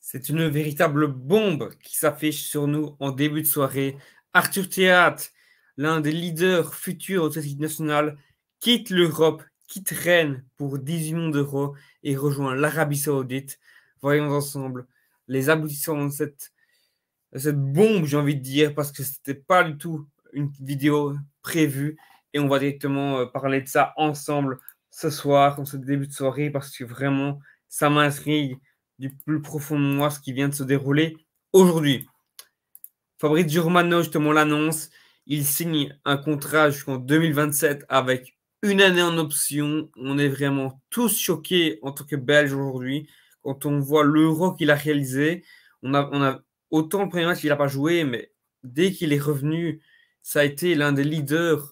C'est une véritable bombe qui s'affiche sur nous en début de soirée. Arthur Théâtre, l'un des leaders futurs de cette équipe nationale, quitte l'Europe, quitte Rennes pour 18 millions d'euros et rejoint l'Arabie Saoudite. Voyons ensemble les aboutissants de cette bombe, j'ai envie de dire, parce que ce n'était pas du tout une vidéo prévue. Et on va directement parler de ça ensemble ce soir, en ce début de soirée, parce que vraiment, ça m'intrigue du plus profond de moi ce qui vient de se dérouler aujourd'hui. Fabrizio Romano, justement, l'annonce. Il signe un contrat jusqu'en 2027 avec une année en option. On est vraiment tous choqués en tant que Belges aujourd'hui quand on voit l'Euro qu'il a réalisé. On a autant le premier match il n'a pas joué, mais dès qu'il est revenu, ça a été l'un des leaders,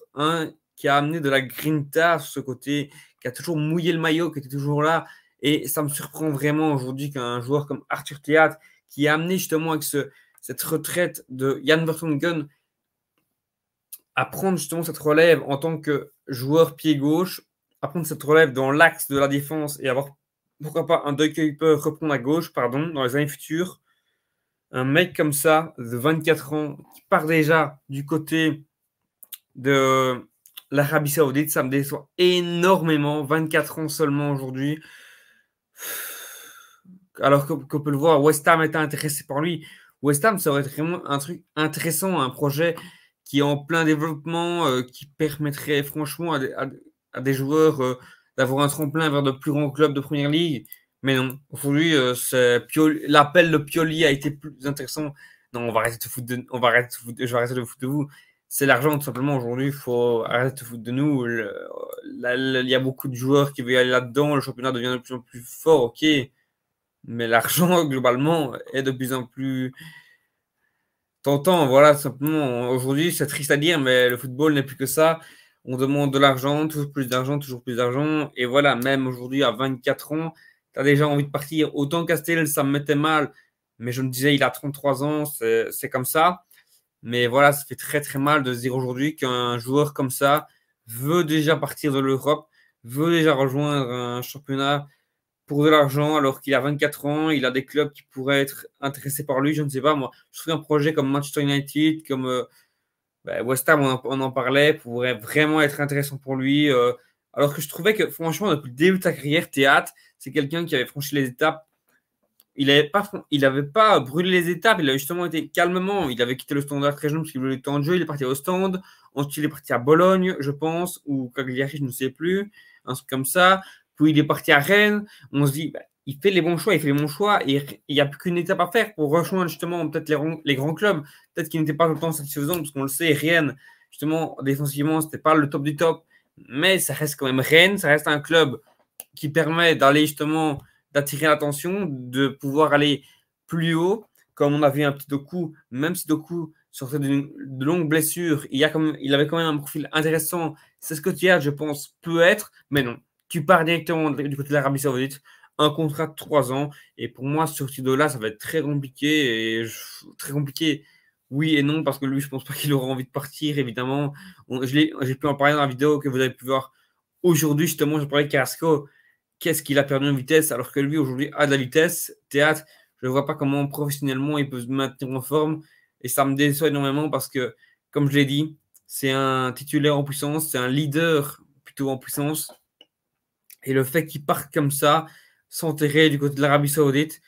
qui a amené de la grinta sur ce côté, qui a toujours mouillé le maillot, qui était toujours là. Et ça me surprend vraiment aujourd'hui qu'un joueur comme Arthur Théâtre, qui a amené justement avec cette retraite de Jan Vertonghen, à prendre justement cette relève en tant que joueur pied gauche, à prendre cette relève dans l'axe de la défense et avoir, pourquoi pas, un De Kuiper reprendre à gauche, pardon, dans les années futures. Un mec comme ça, de 24 ans, qui part déjà du côté de l'Arabie Saoudite, ça me déçoit énormément. 24 ans seulement aujourd'hui. Alors qu'on peut le voir, West Ham était intéressé par lui. West Ham, ça aurait été vraiment un truc intéressant, un projet qui est en plein développement, qui permettrait franchement à des joueurs d'avoir un tremplin vers de plus grands clubs de Première Ligue. Mais non, aujourd'hui, l'appel de Pioli a été plus intéressant. Non, on va arrêter de foutre de, on va arrêter de foutre, je vais arrêter de foutre de vous. C'est l'argent, tout simplement. Aujourd'hui, il faut arrêter de foutre de nous. Il y a beaucoup de joueurs qui veulent aller là-dedans. Le championnat devient de plus en plus fort, ok. Mais l'argent, globalement, est de plus en plus tentant. Voilà, simplement. Aujourd'hui, c'est triste à dire, mais le football n'est plus que ça. On demande de l'argent, toujours plus d'argent, toujours plus d'argent. Et voilà, même aujourd'hui, à 24 ans, tu as déjà envie de partir. Autant Castel, ça me mettait mal. Mais je me disais, il a 33 ans, c'est comme ça. Mais voilà, ça fait très très mal de se dire aujourd'hui qu'un joueur comme ça veut déjà partir de l'Europe, veut déjà rejoindre un championnat pour de l'argent alors qu'il a 24 ans, il a des clubs qui pourraient être intéressés par lui, je ne sais pas moi. Je trouve un projet comme Manchester United, comme West Ham, on en parlait, pourrait vraiment être intéressant pour lui. Alors que je trouvais que franchement, depuis le début de sa carrière, Théâtre, c'est quelqu'un qui avait franchi les étapes. Il avait pas brûlé les étapes, il a justement été calmement. Il avait quitté le Standard très jeune parce qu'il voulait le temps de jeu. Il est parti au Stand. Ensuite, il est parti à Bologne, je pense, ou Cagliari, je ne sais plus, un truc comme ça. Puis il est parti à Rennes. On se dit, il fait les bons choix, il fait les bons choix. Et il n'y a plus qu'une étape à faire pour rejoindre justement peut-être les grands clubs. Peut-être qu'il n'était pas tout le temps satisfaisant, parce qu'on le sait, Rennes, justement, défensivement, c'était pas le top du top. Mais ça reste quand même Rennes, ça reste un club qui permet d'aller justement d'attirer l'attention, de pouvoir aller plus haut, comme on a vu un petit Doku, même si Doku sortait de longues blessures, il avait quand même un profil intéressant. C'est ce que Thiago, je pense, peut être, mais non. Tu pars directement du côté de l'Arabie Saoudite, un contrat de 3 ans, et pour moi, sur ce là ça va être très compliqué, très compliqué, oui et non, parce que lui, je pense pas qu'il aura envie de partir, évidemment. J'ai pu en parler dans la vidéo que vous avez pu voir aujourd'hui, justement, je parlais de Carrasco. Qu'est-ce qu'il a perdu en vitesse alors que lui aujourd'hui a de la vitesse. Théâtre, je ne vois pas comment professionnellement il peut se maintenir en forme et ça me déçoit énormément parce que, comme je l'ai dit, c'est un titulaire en puissance, c'est un leader plutôt en puissance et le fait qu'il parte comme ça, s'enterrer du côté de l'Arabie Saoudite,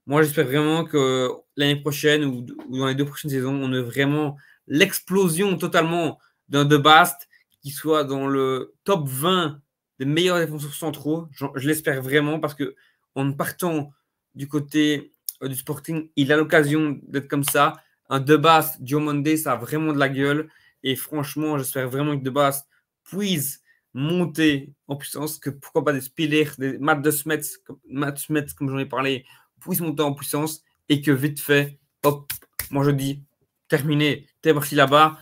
moi j'espère vraiment que l'année prochaine ou dans les 2 prochaines saisons, on a vraiment l'explosion totalement d'un De Bast qui soit dans le top 20 des meilleurs défenseurs centraux. Je l'espère vraiment parce que en partant du côté du Sporting, il a l'occasion d'être comme ça. Un De Bast, Diomande, ça a vraiment de la gueule. Et franchement, j'espère vraiment que De Bast puisse monter en puissance, que pourquoi pas des Spiller, des Matt Smets, comme j'en ai parlé, puissent monter en puissance et que vite fait, hop, moi je dis, terminé, t'es parti là-bas,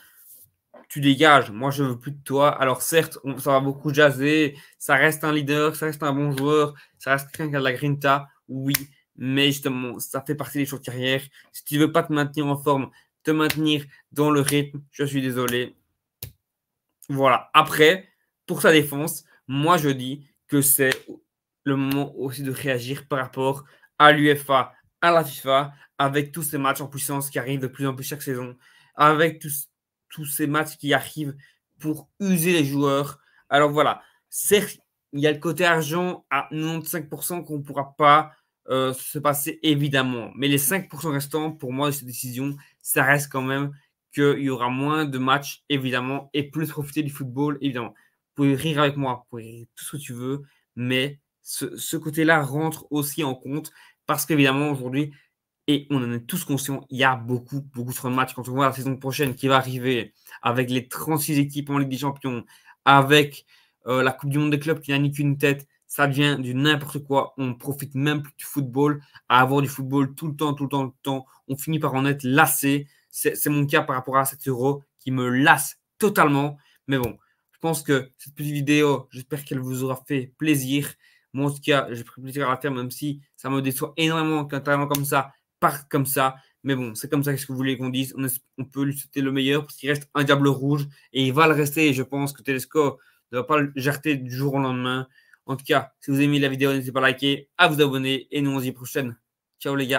tu dégages, moi je veux plus de toi. Alors certes, ça va beaucoup jaser, ça reste un leader, ça reste un bon joueur, ça reste quelqu'un qui a de la grinta, oui, mais justement, ça fait partie des choses de carrière. Si tu veux pas te maintenir en forme, te maintenir dans le rythme, je suis désolé. Voilà. Après, pour sa défense, moi je dis que c'est le moment aussi de réagir par rapport à l'UEFA, à la FIFA avec tous ces matchs en puissance qui arrivent de plus en plus chaque saison, avec tous ces matchs qui arrivent pour user les joueurs. Alors voilà, certes, il y a le côté argent à 95% qu'on ne pourra pas se passer évidemment. Mais les 5% restants, pour moi, de cette décision, ça reste quand même qu'il y aura moins de matchs, évidemment, et plus profiter du football, évidemment. Vous pouvez rire avec moi, vous pouvez rire tout ce que tu veux, mais ce côté-là rentre aussi en compte parce qu'évidemment, aujourd'hui, et on en est tous conscients, il y a beaucoup, beaucoup trop de matchs. Quand on voit la saison prochaine qui va arriver avec les 36 équipes en Ligue des Champions, avec la Coupe du Monde des clubs qui n'a ni qu'une tête, ça devient du n'importe quoi. On ne profite même plus du football, à avoir du football tout le temps, tout le temps, tout le temps. On finit par en être lassé. C'est mon cas par rapport à cet Euro qui me lasse totalement. Mais bon, je pense que cette petite vidéo, j'espère qu'elle vous aura fait plaisir. Moi, en tout cas, j'ai pris plaisir à la faire, même si ça me déçoit énormément qu'un talent comme ça parte comme ça. Mais bon, c'est comme ça, qu'est-ce que vous voulez qu'on dise? On peut lui souhaiter le meilleur parce qu'il reste un diable rouge et il va le rester. Et je pense que Tedesco ne va pas le jarter du jour au lendemain. En tout cas, si vous avez aimé la vidéo, n'hésitez pas à liker, à vous abonner et nous on se dit à la prochaine. Ciao les gars.